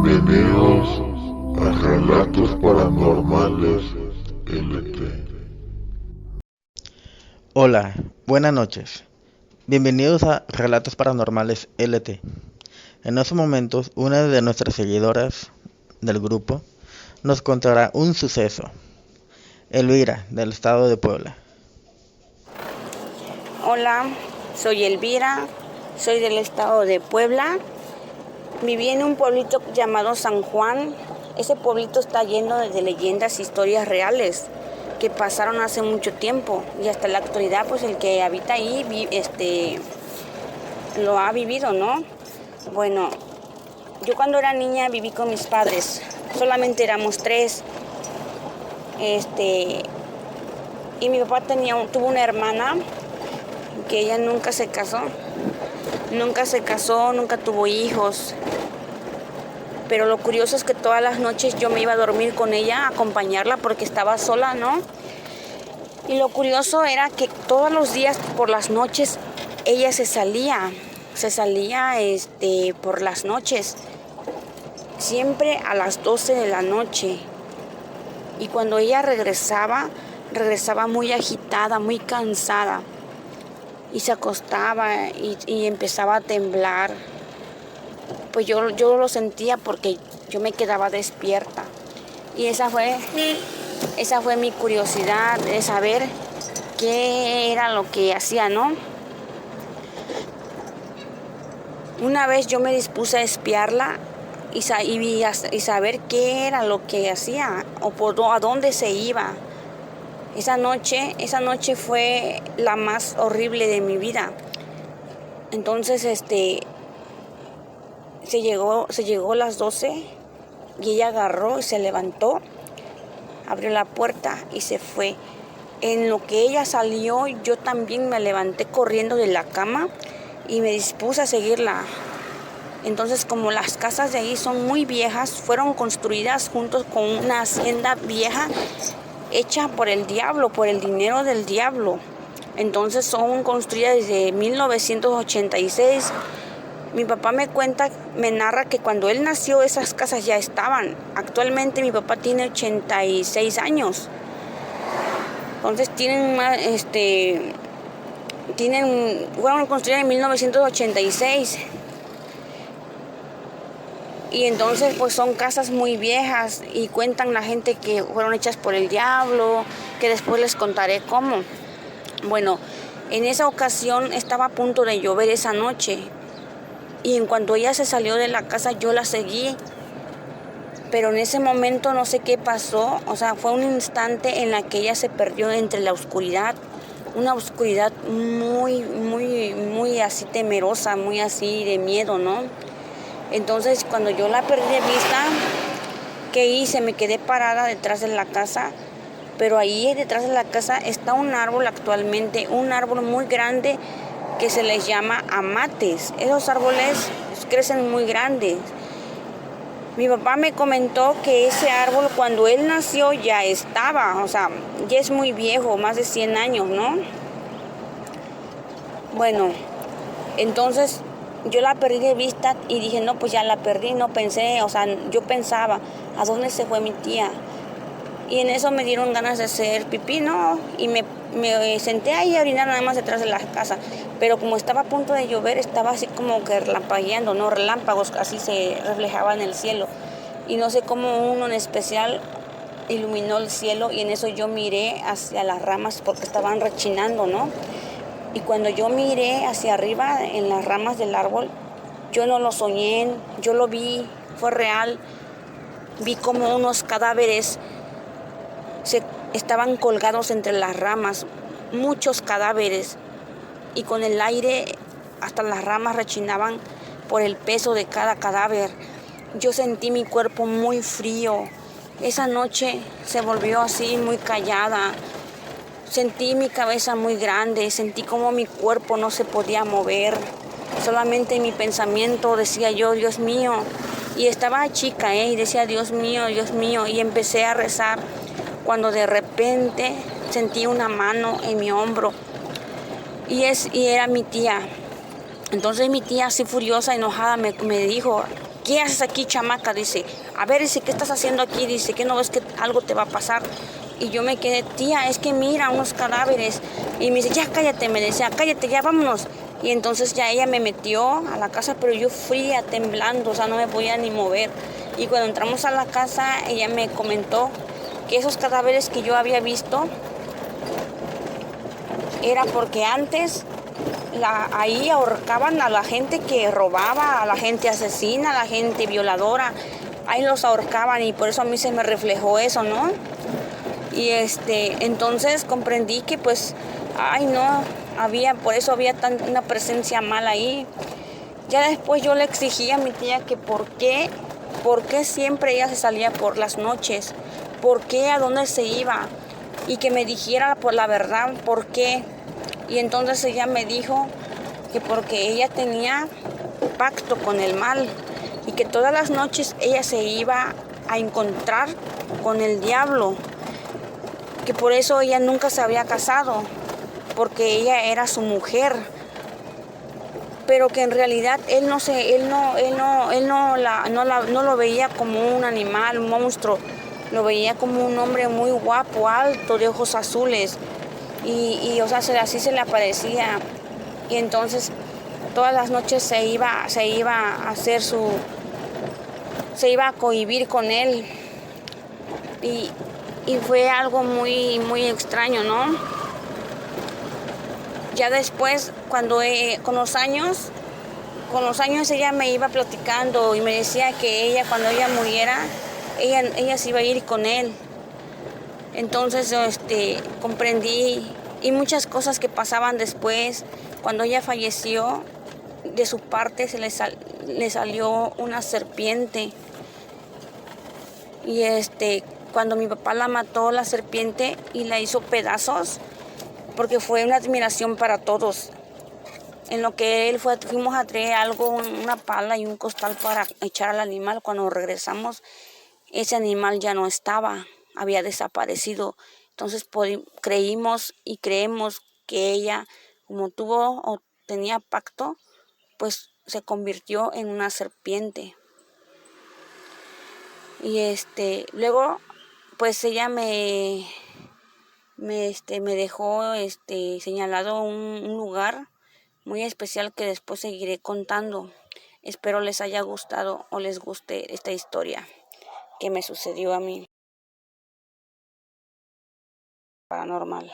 Bienvenidos a Relatos Paranormales LT. Hola, buenas noches. Bienvenidos a Relatos Paranormales LT. En estos momentos, una de nuestras seguidoras del grupo nos contará un suceso. Elvira, del estado de Puebla. Hola, soy Elvira, soy del estado de Puebla. Viví en un pueblito llamado San Juan. Ese pueblito está lleno de leyendas e historias reales que pasaron hace mucho tiempo y hasta la actualidad pues el que habita ahí lo ha vivido, ¿no? Bueno, yo cuando era niña viví con mis padres, solamente éramos 3. Y mi papá tuvo una hermana que ella nunca se casó, nunca tuvo hijos. Pero lo curioso es que todas las noches yo me iba a dormir con ella, a acompañarla porque estaba sola, ¿no? Y lo curioso era que todos los días por las noches ella se salía por las noches, siempre a las 12 de la noche. Y cuando ella regresaba muy agitada, muy cansada. Y se acostaba y empezaba a temblar. Pues yo lo sentía porque yo me quedaba despierta. Y esa fue mi curiosidad de saber qué era lo que hacía, ¿no? Una vez yo me dispuse a espiarla y saber qué era lo que hacía o a dónde se iba. Esa noche fue la más horrible de mi vida. Entonces, se llegó a las 12 y ella agarró y se levantó, abrió la puerta y se fue. En lo que ella salió, yo también me levanté corriendo de la cama y me dispuse a seguirla. Entonces, como las casas de ahí son muy viejas, fueron construidas juntos con una hacienda vieja hecha por el diablo, por el dinero del diablo. Entonces son construidas desde 1986. Mi papá me narra que cuando él nació esas casas ya estaban. Actualmente mi papá tiene 86 años. Entonces fueron construidas en 1986. Y entonces pues son casas muy viejas y cuentan la gente que fueron hechas por el diablo, que después les contaré cómo. Bueno, en esa ocasión estaba a punto de llover esa noche y en cuanto ella se salió de la casa yo la seguí, pero en ese momento no sé qué pasó, o sea, fue un instante en la que ella se perdió entre la oscuridad, una oscuridad muy, muy, muy así temerosa, muy así de miedo, ¿no? Entonces, cuando yo la perdí de vista, ¿qué hice? Me quedé parada detrás de la casa, pero ahí detrás de la casa está un árbol actualmente, un árbol muy grande que se les llama amates. Esos árboles crecen muy grandes. Mi papá me comentó que ese árbol cuando él nació ya estaba, o sea, ya es muy viejo, más de 100 años, ¿no? Bueno, entonces yo la perdí de vista y dije, no, pues ya la perdí, no pensé, o sea, yo pensaba, ¿a dónde se fue mi tía? Y en eso me dieron ganas de hacer pipí, ¿no? Y me senté ahí a orinar nada más detrás de la casa. Pero como estaba a punto de llover, estaba así como que relampagueando, ¿no? Relámpagos, así se reflejaba en el cielo. Y no sé cómo uno en especial iluminó el cielo y en eso yo miré hacia las ramas porque estaban rechinando, ¿no? Y cuando yo miré hacia arriba en las ramas del árbol, yo no lo soñé, yo lo vi, fue real. Vi como unos cadáveres estaban colgados entre las ramas, muchos cadáveres, y con el aire hasta las ramas rechinaban por el peso de cada cadáver. Yo sentí mi cuerpo muy frío. Esa noche se volvió así muy callada. Sentí mi cabeza muy grande, sentí como mi cuerpo no se podía mover. Solamente en mi pensamiento decía yo, Dios mío. Y estaba chica, y decía, Dios mío, Dios mío. Y empecé a rezar cuando de repente sentí una mano en mi hombro. Y era mi tía. Entonces mi tía, así furiosa, enojada, me dijo, ¿qué haces aquí, chamaca? Dice, a ver, dice, ¿qué estás haciendo aquí? Dice, ¿qué no ves que algo te va a pasar? Y yo me quedé, tía, es que mira unos cadáveres. Y me dice, ya cállate, me decía, cállate, ya vámonos. Y entonces ya ella me metió a la casa, pero yo fría, temblando, o sea, no me podía ni mover. Y cuando entramos a la casa, ella me comentó que esos cadáveres que yo había visto era porque antes ahí ahorcaban a la gente que robaba, a la gente asesina, a la gente violadora. Ahí los ahorcaban y por eso a mí se me reflejó eso, ¿no? Y entonces comprendí que pues, ay no, por eso había una presencia mala ahí. Ya después yo le exigí a mi tía que por qué siempre ella se salía por las noches, por qué, a dónde se iba, y que me dijera por la verdad por qué. Y entonces ella me dijo que porque ella tenía pacto con el mal y que todas las noches ella se iba a encontrar con el diablo, que por eso ella nunca se había casado, porque ella era su mujer, pero que en realidad él no lo veía como un animal, un monstruo, lo veía como un hombre muy guapo, alto, de ojos azules, y o sea, así se le aparecía. Y entonces todas las noches se iba a cohibir con él, y fue algo muy, muy extraño, ¿no? Ya después, con los años ella me iba platicando y me decía que ella, cuando ella muriera, ella se iba a ir con él. Entonces, comprendí, y muchas cosas que pasaban después. Cuando ella falleció, de su parte le salió una serpiente. Y cuando mi papá la mató, la serpiente, y la hizo pedazos, porque fue una admiración para todos. En lo que fuimos a traer algo, una pala y un costal para echar al animal. Cuando regresamos, ese animal ya no estaba, había desaparecido. Entonces creímos y creemos que ella, como tuvo o tenía pacto, pues se convirtió en una serpiente. Y luego, pues ella me dejó señalado un lugar muy especial que después seguiré contando. Espero les haya gustado o les guste esta historia que me sucedió a mí paranormal.